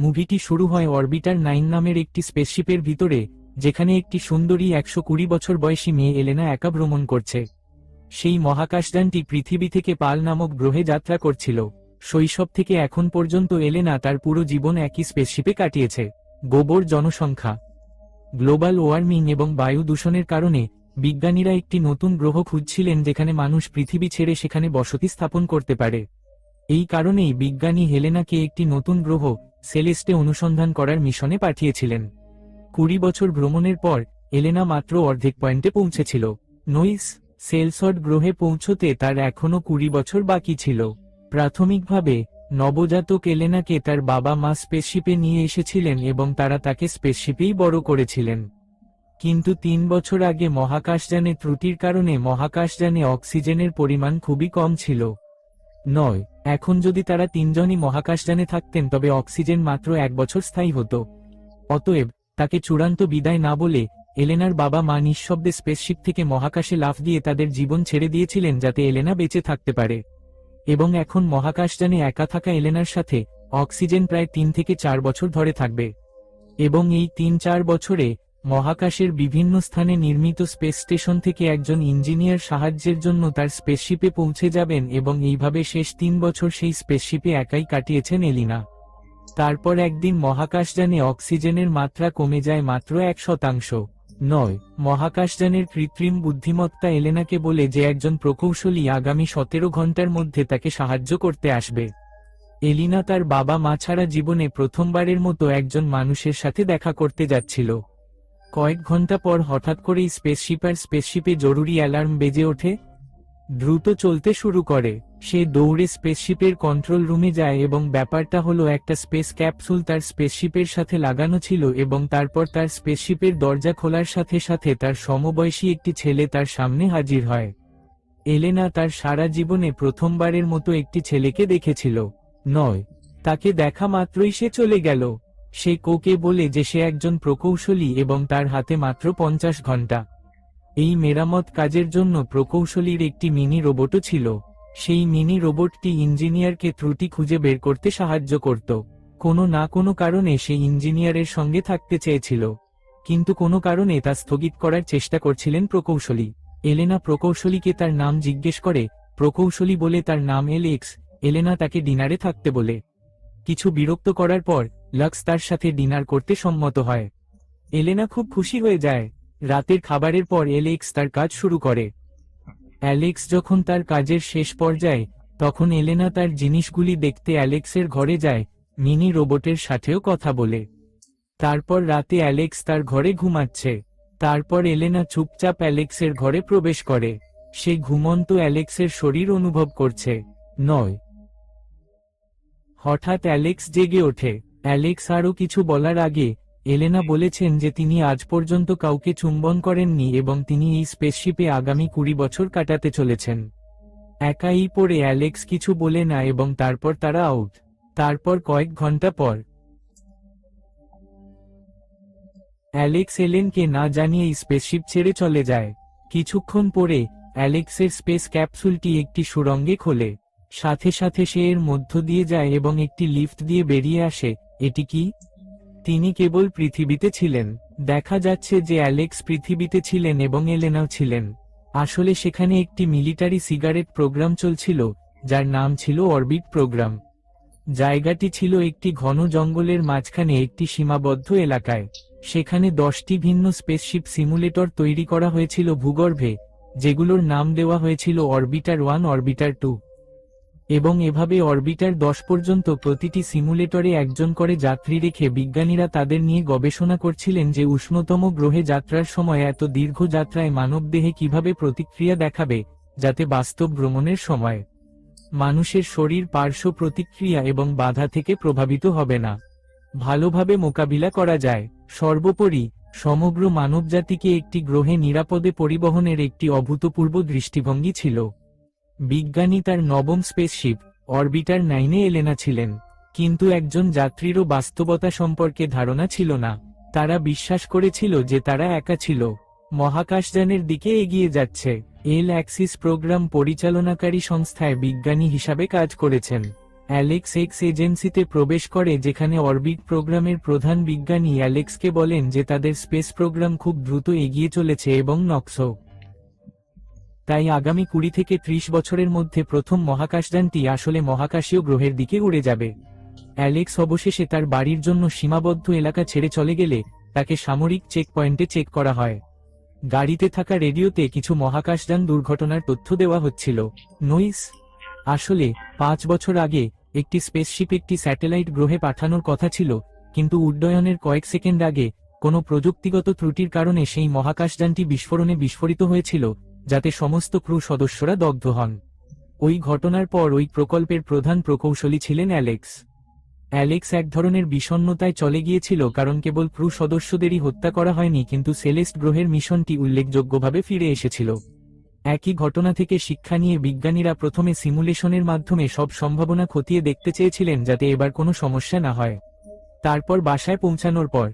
মুভিটি শুরু হয় অরবিটার 9 নামের একটি স্পেসশিপের ভিতরে, যেখানে একটি সুন্দরী 120 বছর বয়সী মেয়ে এলেনা একা ভ্রমণ করছে। সেই মহাকাশযানটি পৃথিবী থেকে পাল নামক গ্রহে যাত্রা করছিল। শৈশব থেকে এখন পর্যন্ত এলেনা তার পুরো জীবন একই স্পেসশিপে কাটিয়েছে। গোবর জনসংখ্যা, গ্লোবাল ওয়ার্মিং এবং বায়ু দূষণের কারণে বিজ্ঞানীরা একটি নতুন গ্রহ খুঁজছিলেন যেখানে মানুষ পৃথিবী ছেড়ে সেখানে বসতি স্থাপন করতে পারে। এই কারণেই বিজ্ঞানী হেলেনাকে একটি নতুন গ্রহ সেলেস্টে অনুসন্ধান করার মিশনে পাঠিয়েছিলেন। 20 বছর ভ্রমণের পর এলেনা মাত্র অর্ধেক পয়েন্টে পৌঁছেছিল। নোইস সেলসড গ্রহে পৌঁছতে তার এখনও 20 বছর বাকি ছিল। প্রাথমিকভাবে নবজাতক এলেনাকে তার বাবা মা স্পেসশিপে নিয়ে এসেছিলেন এবং তারা তাকে স্পেসশিপেই বড় করেছিলেন। কিন্তু 3 বছর আগে মহাকাশযানে ত্রুটির কারণে মহাকাশযানে অক্সিজেনের পরিমাণ খুবই কম ছিল। এখন যদি তারা তিনজনই মহাকাশযানে থাকতেন তবে অক্সিজেন মাত্র 1 বছর স্থায়ী হতো। অতএব তাকে চূড়ান্ত বিদায় না বলে এলেনার বাবা মা নিঃশব্দে স্পেসশিপ থেকে মহাকাশে লাফ দিয়ে তাদের জীবন ছেড়ে দিয়েছিলেন যাতে এলেনা বেঁচে থাকতে পারে। এবং এখন মহাকাশযানে একা থাকা এলেনার সাথে অক্সিজেন প্রায় 3 থেকে 4 বছর ধরে থাকবে। এবং এই 3-4 বছরে মহাকাশের বিভিন্ন স্থানে নির্মিত স্পেস স্টেশন থেকে একজন ইঞ্জিনিয়ার সাহায্যের জন্য তার স্পেসশিপে পৌঁছে যাবেন এবং এইভাবে শেষ 3 বছর সেই স্পেসশিপে একাই কাটিয়েছেন এলিনা। তারপর একদিন মহাকাশযানে অক্সিজেনের মাত্রা কমে যায় মাত্র 1%। মহাকাশযানের কৃত্রিম বুদ্ধিমত্তা এলেনাকে বলে যে একজন প্রকৌশলী আগামী 17 ঘন্টার মধ্যে তাকে সাহায্য করতে আসবে। এলিনা তার বাবা মা ছাড়া জীবনে প্রথমবারের মতো একজন মানুষের সাথে দেখা করতে যাচ্ছিল। কয়েক ঘন্টা পর হঠাৎ করেই স্পেসশিপে জরুরি অ্যালার্ম বেজে ওঠে। দ্রুত চলতে শুরু করে। সে দৌড়ে স্পেসশিপের কন্ট্রোল রুমে যায় এবং ব্যাপারটা হলো একটা স্পেস ক্যাপসুল তার স্পেসশিপের সাথে লাগানো ছিল এবং তারপর তার স্পেসশিপের দরজা খোলার সাথে সাথে তার সমবয়সী একটি ছেলে তার সামনে হাজির হয়। এলেনা তার সারা জীবনে প্রথমবারের মতো একটি ছেলেকে দেখেছিল। তাকে দেখা মাত্রই সে চলে গেল। সে কোকে বলে যে সে একজন প্রকৌশলী এবং তার হাতে মাত্র 50 ঘন্টা। এই মেরামত কাজের জন্য প্রকৌশলীর একটি মিনি রোবটও ছিল। সেই মিনি রোবটটি ইঞ্জিনিয়ারকে ত্রুটি খুঁজে বের করতে সাহায্য করত। কোনো না কোনো কারণে সে ইঞ্জিনিয়ারের সঙ্গে থাকতে চেয়েছিল, কিন্তু কোনো কারণে তা স্থগিত করার চেষ্টা করছিলেন প্রকৌশলী। এলেনা প্রকৌশলীকে তার নাম জিজ্ঞেস করে। প্রকৌশলী বলে তার নাম এলেক্স। এলেনা তাকে ডিনারে থাকতে বলে। কিছু বিরক্ত করার পর লাক্স তার সাথে ডিনার করতে সম্মত হয়। এলেনা খুব খুশি হয়ে যায়। রাতের খাবারের পর এলেক্স তার কাজ শুরু করে। অ্যালেক্স যখন তার কাজের শেষ পর্যায়ে, তখন এলেনা তার জিনিসগুলি দেখতে অ্যালেক্সের ঘরে যায়, মিনি রোবটের সাথেও কথা বলে। তারপর রাতে অ্যালেক্স তার ঘরে ঘুমাচ্ছে। তারপর এলেনা চুপচাপ অ্যালেক্সের ঘরে প্রবেশ করে। সে ঘুমন্ত অ্যালেক্সের শরীর অনুভব করছে। হঠাৎ অ্যালেক্স জেগে ওঠে। অ্যালেক্স আরও কিছু বলার আগে এলেনা বলেছেন যে তিনি আজ পর্যন্ত কাউকে চুম্বন করেননি এবং তিনি এই স্পেসশিপে আগামী 20 বছর কাটাতে চলেছেন। একাই পড়ে অ্যালেক্স কিছু বলে না এবং তারপর তারা আউট। তারপর কয়েক ঘন্টা পর অ্যালেক্স এলেনকে না জানিয়ে স্পেসশিপ ছেড়ে চলে যায়। কিছুক্ষণ পরে অ্যালেক্সের স্পেস ক্যাপসুলটি একটি সুড়ঙ্গে খোলে। সাথে সাথে সে এর মধ্য দিয়ে যায় এবং একটি লিফট দিয়ে বেরিয়ে আসে। এটি কি? তিনি কেবল পৃথিবীতে ছিলেন। দেখা যাচ্ছে যে অ্যালেক্স পৃথিবীতে ছিলেন এবং এলেনাও ছিলেন। আসলে সেখানে একটি মিলিটারি সিগারেট প্রোগ্রাম চলছিল, যার নাম ছিল অরবিট প্রোগ্রাম। জায়গাটি ছিল একটি ঘন জঙ্গলের মাঝখানে একটি সীমাবদ্ধ এলাকায়। সেখানে 10টি ভিন্ন স্পেসশিপ সিমুলেটর তৈরি করা হয়েছিল ভূগর্ভে, যেগুলোর নাম দেওয়া হয়েছিল অরবিটার 1, অরবিটার 2। এবং এভাবে অরবিটার 10 পর্যন্ত প্রতিটি সিমুলেটরে একজন করে যাত্রী রেখে বিজ্ঞানীরা তাদের নিয়ে গবেষণা করছিলেন যে উষ্ণতম গ্রহে যাত্রার সময় এত দীর্ঘ যাত্রায় মানবদেহে কিভাবে প্রতিক্রিয়া দেখাবে, যাতে বাস্তব ভ্রমণের সময় মানুষের শরীর পার্শ্ব প্রতিক্রিয়া এবং বাধা থেকে প্রভাবিত হবে না, ভালোভাবে মোকাবিলা করা যায়। সর্বোপরি সমগ্র মানবজাতিকে একটি গ্রহে নিরাপদে পরিবহনের একটি অভূতপূর্ব দৃষ্টিভঙ্গি ছিল। বিজ্ঞানী তার নবম স্পেসশিপ অরবিটার 9-এ এলেনা ছিলেন, কিন্তু একজন যাত্রীরও বাস্তবতা সম্পর্কে ধারণা ছিল না। তারা বিশ্বাস করেছিল যে তারা একা ছিল, মহাকাশযানের দিকে এগিয়ে যাচ্ছে। এল অ্যাক্সিস প্রোগ্রাম পরিচালনাকারী সংস্থায় বিজ্ঞানী হিসাবে কাজ করেছেন। অ্যালেক্স এক্স এজেন্সিতে প্রবেশ করে, যেখানে অরবিট প্রোগ্রামের প্রধান বিজ্ঞানী অ্যালেক্সকে বলেন যে তাদের স্পেস প্রোগ্রাম খুব দ্রুত এগিয়ে চলেছে এবং নকশো তাই আগামী 20 থেকে 30 বছরের মধ্যে প্রথম মহাকাশযানটি আসলে মহাকাশীয় গ্রহের দিকে উড়ে যাবে। অ্যালেক্স অবশেষে তার বাড়ির জন্য সীমাবদ্ধ এলাকা ছেড়ে চলে গেলে তাকে সামরিক চেক পয়েন্টে চেক করা হয়। গাড়িতে থাকা রেডিওতে কিছু মহাকাশযান দুর্ঘটনার তথ্য দেওয়া হচ্ছিল। নইস আসলে 5 বছর আগে একটি স্পেসশিপ একটি স্যাটেলাইট গ্রহে পাঠানোর কথা ছিল, কিন্তু উড্ডয়নের কয়েক সেকেন্ড আগে কোনো প্রযুক্তিগত ত্রুটির কারণে সেই মহাকাশযানটি বিস্ফোরণে বিস্ফোরিত হয়েছিল, যাতে সমস্ত ক্রু সদস্যরা দগ্ধ হন। ওই ঘটনার পর ওই প্রকল্পের প্রধান প্রকৌশলী ছিলেন অ্যালেক্স। অ্যালেক্স এক ধরনের বিষণ্ণতায় চলে গিয়েছিল, কারণ কেবল ক্রু সদস্যদেরই হত্যা করা হয়নি, কিন্তু সেলেস্ট গ্রহের মিশনটি উল্লেখযোগ্যভাবে ফিরে এসেছিল। একই ঘটনা থেকে শিক্ষা নিয়ে বিজ্ঞানীরা প্রথমে সিমুলেশনের মাধ্যমে সব সম্ভাবনা খতিয়ে দেখতে চেয়েছিলেন, যাতে এবার কোনো সমস্যা না হয়। তারপর বাসায় পৌঁছানোর পর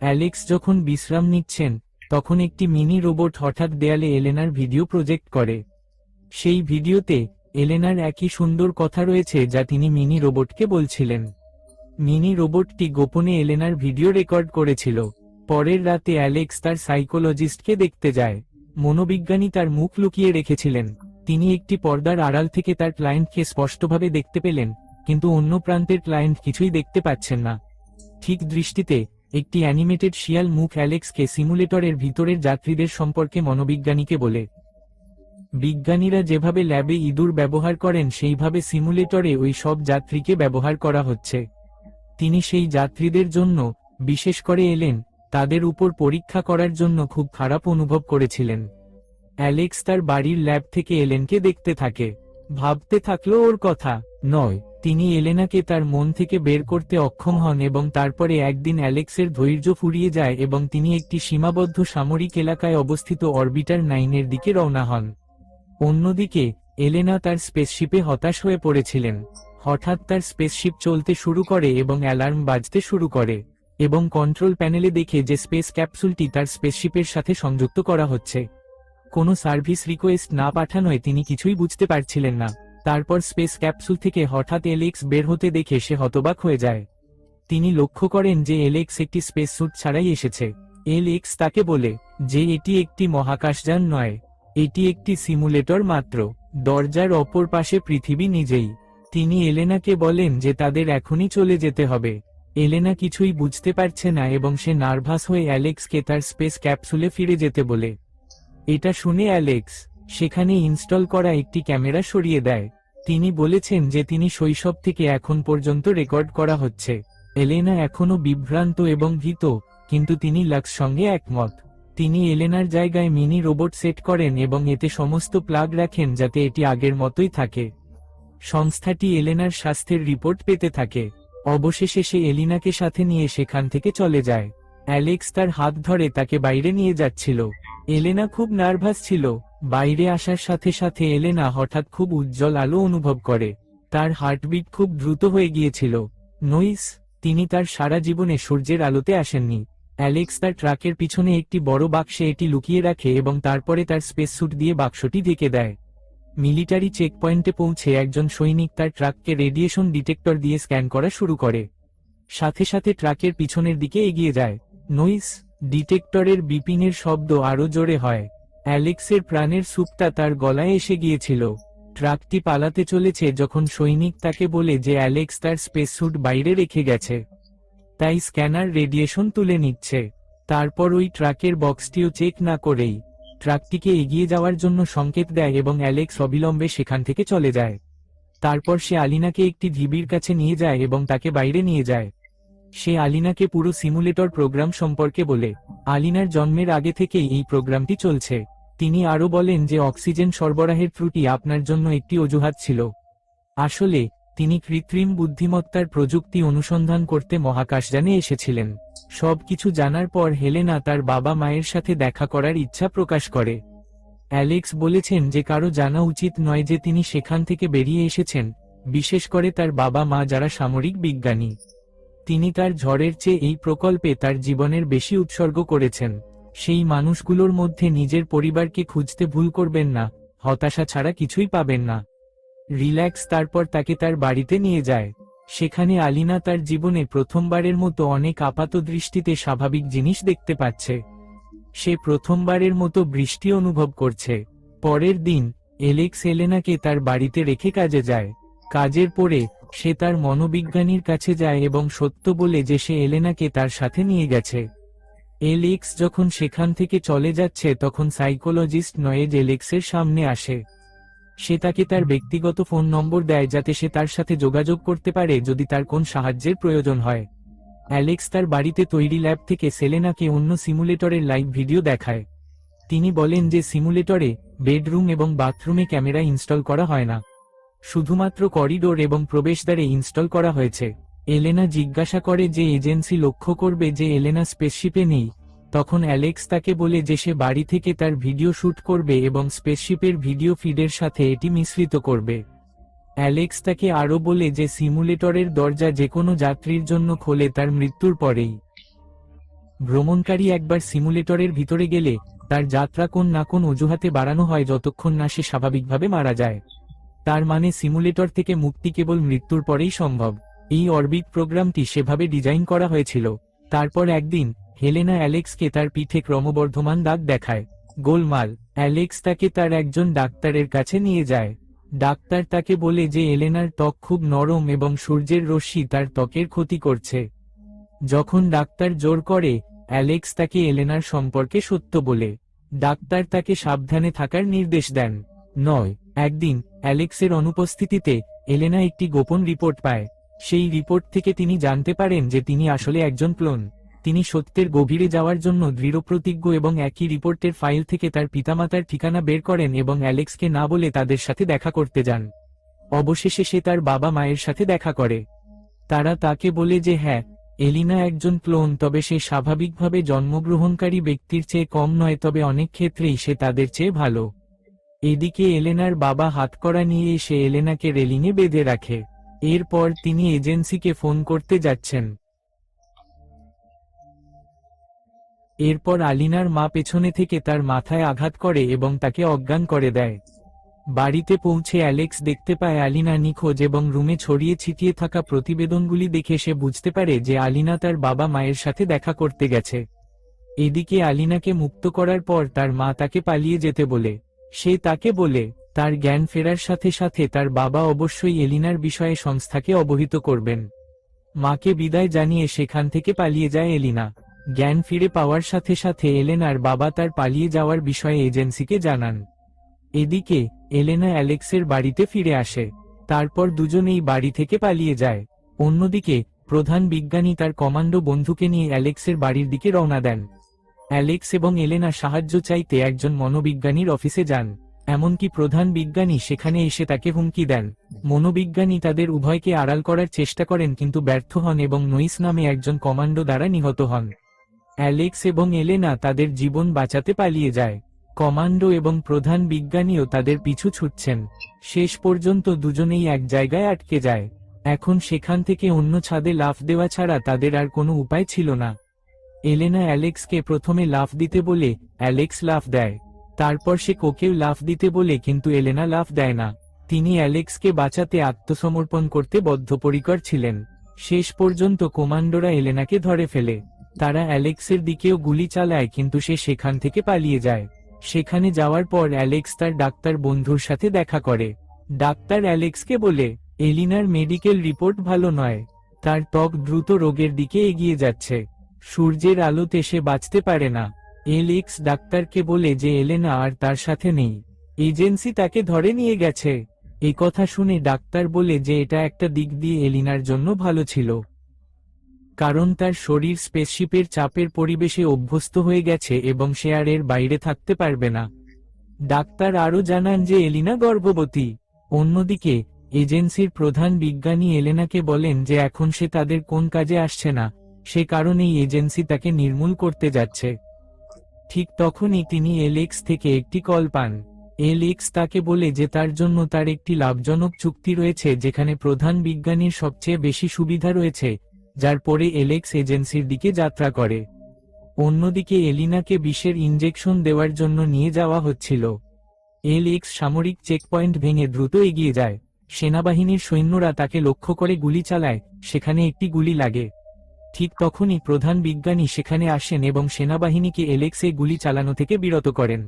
অ্যালেক্স যখন বিশ্রাম নিচ্ছেন, তখন একটি মিনি রোবট হঠাৎ দেয়ালে এলেনার ভিডিও প্রজেক্ট করে। সেই ভিডিওতে এলেনার একই সুন্দর কথা রয়েছে যা তিনি মিনি রোবটকে বলছিলেন। মিনি রোবটটি গোপনে এলেনার ভিডিও রেকর্ড করেছিল। পরের রাতে অ্যালেক্স তার সাইকোলজিস্টকে দেখতে যায়। মনোবিজ্ঞানী তার মুখ লুকিয়ে রেখেছিলেন। তিনি একটি পর্দার আড়াল থেকে তার ক্লায়েন্টকে স্পষ্টভাবে দেখতে পেলেন, কিন্তু অন্য প্রান্তের ক্লায়েন্ট কিছুই দেখতে পাচ্ছেন না। ঠিক দৃষ্টিতে একটি অ্যানিমেটেড শিয়াল মুখ অ্যালেক্সকে সিমুলেটরের ভিতরের যাত্রীদের সম্পর্কে মনোবিজ্ঞানীকে বলে। বিজ্ঞানীরা যেভাবে ল্যাবে ইঁদুর ব্যবহার করেন, সেইভাবে সিমুলেটরে ওই সব যাত্রীকে ব্যবহার করা হচ্ছে। তিনি সেই যাত্রীদের জন্য, বিশেষ করে এলেন, তাদের উপর পরীক্ষা করার জন্য খুব খারাপ অনুভব করেছিলেন। অ্যালেক্স তার বাড়ির ল্যাব থেকে এলেনকে দেখতে থাকে। ভাবতে থাকলো ওর কথা নয়, তিনি এলেনাকে তার মন থেকে বের করতে অক্ষম হন, এবং তারপরে একদিন অ্যালেক্সের ধৈর্য ফুরিয়ে যায় এবং তিনি একটি সীমাবদ্ধ সামরিক এলাকায় অবস্থিত অরবিটার 9 দিকে রওনা হন। অন্যদিকে এলেনা তার স্পেসশিপে হতাশ হয়ে পড়েছিলেন। হঠাৎ তার স্পেসশিপ চলতে শুরু করে এবং অ্যালার্ম বাজতে শুরু করে, এবং কন্ট্রোল প্যানেলে দেখে যে স্পেস ক্যাপসুলটি তার স্পেসশিপের সাথে সংযুক্ত করা হচ্ছে। কোনো সার্ভিস রিকোয়েস্ট না পাঠানোয় তিনি কিছুই বুঝতে পারছিলেন না। তারপর স্পেস ক্যাপসুল থেকে হঠাৎ এলেক্স বের হতে দেখে সে হতবাক হয়ে যায়। তিনি লক্ষ্য করেন যে এলেক্স একটি স্পেস স্যুট ছাড়াই এসেছে। এলেক্স তাকে বলে যে এটি একটি মহাকাশযান নয়, এটি একটি সিমুলেটর মাত্র। দরজার অপর পাশে পৃথিবী নিজেই। তিনি এলেনাকে বলেন যে তাদের এখনই চলে যেতে হবে। এলেনা কিছুই বুঝতে পারছে না এবং সে নার্ভাস হয়ে অ্যালেক্সকে তার স্পেস ক্যাপসুলে ফিরে যেতে বলে। এটা শুনে অ্যালেক্স সেখানে ইনস্টল করা একটি ক্যামেরা সরিয়ে দেয়। তিনি বলেছেন যে তিনি শৈশব থেকে এখন পর্যন্ত রেকর্ড করা হচ্ছে। এলেনা এখনও বিভ্রান্ত এবং ভীত, কিন্তু তিনি লাক্স সঙ্গে একমত। তিনি এলেনার জায়গায় মিনি রোবট সেট করেন এবং এতে সমস্ত প্লাগ রাখেন যাতে এটি আগের মতোই থাকে। সংস্থাটি এলেনার স্বাস্থ্যের রিপোর্ট পেতে থাকে। অবশেষে সে এলিনাকে সাথে নিয়ে সেখান থেকে চলে যায়। অ্যালেক্স তার হাত ধরে তাকে বাইরে নিয়ে যাচ্ছিল। এলেনা খুব নার্ভাস ছিল। বাইরে আসার সাথে সাথে এলেনা হঠাৎ খুব উজ্জ্বল আলো অনুভব করে। তার হার্টবিট খুব দ্রুত হয়ে গিয়েছিল। নইস তিনি তার সারা জীবনে সূর্যের আলোতে আসেননি। অ্যালেক্স তার ট্রাকের পিছনে একটি বড় বাক্সে এটি লুকিয়ে রাখে এবং তারপরে তার স্পেস স্যুট দিয়ে বাক্সটি ঢেকে দেয়। মিলিটারি চেকপয়েন্টে পৌঁছে একজন সৈনিক তার ট্রাককে রেডিয়েশন ডিটেক্টর দিয়ে স্ক্যান করা শুরু করে। সাথে সাথে ট্রাকের পিছনের দিকে এগিয়ে যায়। নইস ডিটেক্টরের বিপিংয়ের শব্দ আরও জোরে হয়। অ্যালেক্সের প্রাণের সুপটা তার গলায় এসে গিয়েছিল। ট্রাকটি পালাতে চলেছে যখন সৈনিক তাকে বলে যে অ্যালেক্স তার স্পেস স্যুট বাইরে রেখে গেছে, তাই স্ক্যানার রেডিয়েশন তুলে নিচ্ছে। তারপর ওই ট্রাকের বক্সটিও চেক না করেই ট্রাকটিকে এগিয়ে যাওয়ার জন্য সংকেত দেয় এবং অ্যালেক্স অবিলম্বে সেখান থেকে চলে যায়। তারপর সে আলিনাকে একটি ঢিবির কাছে নিয়ে যায় এবং তাকে বাইরে নিয়ে যায়। সে আলিনাকে পুরো সিমুলেটর প্রোগ্রাম সম্পর্কে বলে। আলিনার জন্মের আগে থেকেই এই প্রোগ্রামটি চলছে। তিনি আরও বলেন যে অক্সিজেন সরবরাহের ত্রুটি আপনার জন্য একটি অজুহাত ছিল। আসলে তিনি কৃত্রিম বুদ্ধিমত্তার প্রযুক্তি অনুসন্ধান করতে মহাকাশযানে এসেছিলেন। সবকিছু জানার পর হেলেনা তার বাবা মায়ের সাথে দেখা করার ইচ্ছা প্রকাশ করে। অ্যালেক্স বলেছেন যে কারো জানা উচিত নয় যে তিনি সেখান থেকে বেরিয়ে এসেছেন, বিশেষ করে তার বাবা মা যারা সামরিক বিজ্ঞানী। তিনি তার ঝড়ের চেয়ে এই প্রকল্পে তার জীবনের বেশি উৎসর্গ করেছেন। সেই মানুষগুলোর মধ্যে নিজের পরিবারকে খুঁজতে ভুল করবেন না, হতাশা ছাড়া কিছুই পাবেন না। রিল্যাক্স। তারপর তাকে তার বাড়িতে নিয়ে যায়। সেখানে আলিনা তার জীবনে প্রথমবারের মতো অনেক আপাত দৃষ্টিতে স্বাভাবিক জিনিস দেখতে পাচ্ছে। সে প্রথমবারের মতো বৃষ্টি অনুভব করছে। পরের দিন এলেক্স এলেনাকে তার বাড়িতে রেখে কাজে যায়। কাজের পরে সে তার মনোবিজ্ঞানীর কাছে যায় এবং সত্য বলে যে সে এলেনাকে তার সাথে নিয়ে গেছে। এলেক্স যখন সেখান থেকে চলে যাচ্ছে তখন সাইকোলজিস্ট নয়েজ এলেক্সের সামনে আসে। সে তাকে তার ব্যক্তিগত ফোন নম্বর দেয় যাতে সে তার সাথে যোগাযোগ করতে পারে যদি তার কোন সাহায্যের প্রয়োজন হয়। অ্যালেক্স তার বাড়িতে তৈরি ল্যাব থেকে সেলেনাকে অন্য সিমুলেটরের লাইভ ভিডিও দেখায়। তিনি বলেন যে সিমুলেটরে বেডরুম এবং বাথরুমে ক্যামেরা ইনস্টল করা হয় না, শুধুমাত্র করিডোর এবং প্রবেশদ্বারে ইনস্টল করা হয়েছে। এলেনা জিজ্ঞাসা করে যে এজেন্সি লক্ষ্য করবে যে এলেনা স্পেসশিপে নেই। তখন অ্যালেক্স তাকে বলে যে সে বাড়ি থেকে তার ভিডিও শুট করবে এবং স্পেসশিপের ভিডিও ফিডের সাথে এটি মিশ্রিত করবে। অ্যালেক্স তাকে আরও বলে যে সিমুলেটরের দরজা যেকোনো যাত্রীর জন্য খোলে তার মৃত্যুর পরেই। ভ্রমণকারী একবার সিমুলেটরের ভিতরে গেলে তার যাত্রা কোন না কোন অজুহাতে বাড়ানো হয় যতক্ষণ না সে স্বাভাবিকভাবে মারা যায়। তার মানে সিমুলেটর থেকে মুক্তি কেবল মৃত্যুর পরেই সম্ভব। এই অরবিট প্রোগ্রামটি সেভাবে ডিজাইন করা হয়েছিল। তারপর একদিন হেলেনা অ্যালেক্সকে তার পিঠে ক্রমবর্ধমান দাগ দেখায়। গোলমাল। অ্যালেক্স তাকে তার একজন ডাক্তারের কাছে নিয়ে যায়। ডাক্তার তাকে বলে যে এলেনার ত্বক খুব নরম এবং সূর্যের রশ্মি তার ত্বকের ক্ষতি করছে। যখন ডাক্তার জোর করে, অ্যালেক্স তাকে এলেনার সম্পর্কে সত্য বলে। ডাক্তার তাকে সাবধানে থাকার নির্দেশ দেন। একদিন অ্যালেক্সের অনুপস্থিতিতে এলেনা একটি গোপন রিপোর্ট পায়। সেই রিপোর্ট থেকে তিনি জানতে পারেন যে তিনি আসলে একজন ক্লোন। তিনি সত্যের গভীরে যাওয়ার জন্য দৃঢ়প্রতিজ্ঞ এবং একই রিপোর্টের ফাইল থেকে তার পিতামাতার ঠিকানা বের করেন এবং অ্যালেক্সকে না বলে তাদের সাথে দেখা করতে যান। অবশেষে সে তার বাবা মায়ের সাথে দেখা করে। তারা তাকে বলে যে হ্যাঁ, এলিনা একজন ক্লোন, তবে সে স্বাভাবিকভাবে জন্মগ্রহণকারী ব্যক্তির চেয়ে কম নয়, তবে অনেক ক্ষেত্রেই সে তাদের চেয়ে ভালো। এদিকে এলেনার বাবা হাতকড়া নিয়ে এসে এলেনাকে রেলিংয়ে বেঁধে রাখে। এরপর তিনি এজেন্সিকে ফোন করতে যাচ্ছেন। এরপর আলিনার মা পেছনে থেকে তার মাথায় আঘাত করে এবং তাকে অজ্ঞান করে দেয়। বাড়িতে পৌঁছে অ্যালেক্স দেখতে পায় আলিনা নিখোঁজ এবং রুমে ছড়িয়ে ছিটিয়ে থাকা প্রতিবেদনগুলি দেখে সে বুঝতে পারে যে আলিনা তার বাবা মায়ের সাথে দেখা করতে গেছে। এদিকে আলিনাকে মুক্ত করার পর তার মা তাকে পালিয়ে যেতে বলে। সে তাকে বলে তার জ্ঞান ফেরার সাথে সাথে তার বাবা অবশ্যই এলিনার বিষয়ে সংস্থাকে অবহিত করবেন। মাকে বিদায় জানিয়ে সেখান থেকে পালিয়ে যায় এলিনা। জ্ঞান ফিরে পাওয়ার সাথে সাথে এলেনার বাবা তার পালিয়ে যাওয়ার বিষয়ে এজেন্সিকে জানান। এদিকে এলেনা অ্যালেক্সের বাড়িতে ফিরে আসে। তারপর দুজনেই বাড়ি থেকে পালিয়ে যায়। অন্যদিকে প্রধান বিজ্ঞানী তার কমান্ডো বন্ধুকে নিয়ে অ্যালেক্সের বাড়ির দিকে রওনা দেন। অ্যালেক্স এবং এলেনা সাহায্য চাইতে একজন মনোবিজ্ঞানীর অফিসে যান। এমনকি প্রধান বিজ্ঞানী সেখানে এসে তাকে হুমকি দেন। মনোবিজ্ঞানী তাদের উভয়কে আড়াল করার চেষ্টা করেন কিন্তু ব্যর্থ হন এবং নইস নামে একজন কমান্ডো দ্বারা নিহত হন। অ্যালেক্স এবং এলেনা তাদের জীবন বাঁচাতে পালিয়ে যায়। কমান্ডো এবং প্রধান বিজ্ঞানীও তাদের পিছু ছুটছেন। শেষ পর্যন্ত দুজনেই এক জায়গায় আটকে যায়। এখন সেখান থেকে অন্য ছাদে লাফ দেওয়া ছাড়া তাদের আর কোনো উপায় ছিল না। এলেনা অ্যালেক্সকে প্রথমে লাফ দিতে বলে অ্যালেক্স লাফ দেয়। তারপর সে কোকেও লাফ দিতে বলে কিন্তু এলেনা লাফ দেয় না। তিনি অ্যালেক্সকে বাঁচাতে আত্মসমর্পণ করতে বদ্ধপরিকর ছিলেন। শেষ পর্যন্ত কমান্ডোরা এলেনাকে ধরে ফেলে। তারা অ্যালেক্সের দিকেও গুলি চালায় কিন্তু সে সেখান থেকে পালিয়ে যায়। সেখানে যাওয়ার পর অ্যালেক্স তার ডাক্তার বন্ধুর সাথে দেখা করে। ডাক্তার অ্যালেক্সকে বলে এলিনার মেডিকেল রিপোর্ট ভালো নয়। তার ত্বক দ্রুত রোগের দিকে এগিয়ে যাচ্ছে। সূর্যের আলোতে সে বাঁচতে পারে না। অ্যালেক্স ডাক্তারকে বলে যে এলেনা আর তার সাথে নেই, এজেন্সি তাকে ধরে নিয়ে গেছে। এই কথা শুনে ডাক্তার বলে যে এটা একটা দিক দিয়ে এলিনার জন্য ভালো ছিল, কারণ তার শরীর স্পেসশিপের চাপের পরিবেশে অভ্যস্ত হয়ে গেছে এবং সে আর এর বাইরে থাকতে পারবে না। ডাক্তার আরও জানান যে এলিনা গর্ভবতী। অন্যদিকে এজেন্সির প্রধান বিজ্ঞানী এলেনাকে বলেন যে এখন সে তাদের কোন কাজে আসছে না, সে কারণেই এজেন্সি তাকে নির্মূল করতে যাচ্ছে। ঠিক তখনই তিনি অ্যালেক্স থেকে একটি কল পান। অ্যালেক্স তাকে বলে যে তার জন্য তার একটি লাভজনক চুক্তি রয়েছে যেখানে প্রধান বিজ্ঞানীর সবচেয়ে বেশি সুবিধা রয়েছে, যার পরে অ্যালেক্স এজেন্সির দিকে যাত্রা করে। অন্যদিকে এলিনাকে বিষের ইনজেকশন দেওয়ার জন্য নিয়ে যাওয়া হচ্ছিল। অ্যালেক্স সামরিক চেকপয়েন্ট ভেঙে দ্রুত এগিয়ে যায়। সেনাবাহিনীর সৈন্যরা তাকে লক্ষ্য করে গুলি চালায়, সেখানে একটি গুলি লাগে। ঠিক তখনই প্রধান বিজ্ঞানী সেখানে আসেন এবং সেনাবাহিনীকে এলেক্স এই গুলি চালানো থেকে বিরত করেন।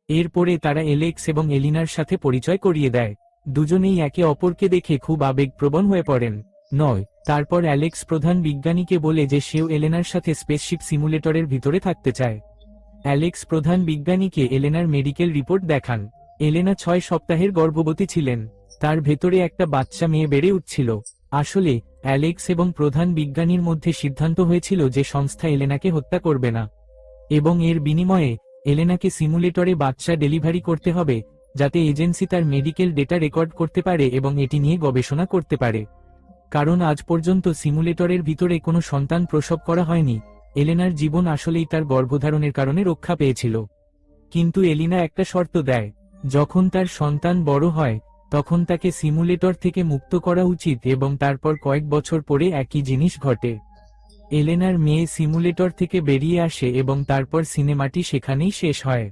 এরপরে তারা এলেক্স এবং এলিনার সাথে পরিচয় করিয়ে দেয়। দুজনেই একে অপরকে দেখে খুব আবেগপ্রবণ হয়ে পড়েন। তারপর অ্যালেক্স প্রধান বিজ্ঞানীকে বলে যে সেও এলেনার সাথে স্পেসশিপ সিমুলেটরের ভিতরে থাকতে চায়। অ্যালেক্স প্রধান বিজ্ঞানীকে এলেনার মেডিকেল রিপোর্ট দেখান। এলেনা 6 সপ্তাহের গর্ভবতী ছিলেন। তার ভেতরে একটা বাচ্চা মেয়ে বেড়ে উঠছিল। আসলে অ্যালেক্স এবং প্রধান বিজ্ঞানীর মধ্যে সিদ্ধান্ত হয়েছিল যে সংস্থা এলেনাকে হত্যা করবে না, এবং এর বিনিময়ে এলেনাকে সিমুলেটরে বাচ্চা ডেলিভারি করতে হবে, যাতে এজেন্সি তার মেডিকেল ডেটা রেকর্ড করতে পারে এবং এটি নিয়ে গবেষণা করতে পারে। কারণ আজ পর্যন্ত সিমুলেটরের ভিতরে কোনো সন্তান প্রসব করা হয়নি, এলেনার জীবন আসলেই তার গর্ভধারণের কারণে রক্ষা পেয়েছিল। কিন্তু এলিনা একটা শর্ত দেয়, যখন তার সন্তান বড় হয় তখন তাকে সিমুলেটর থেকে মুক্ত করা উচিত, এবং তারপর কয়েক বছর পরে একই জিনিস ঘটে। এলেনার মেয়ে সিমুলেটর থেকে বেরিয়ে আসে এবং তারপর সিনেমাটি সেখানেই শেষ হয়।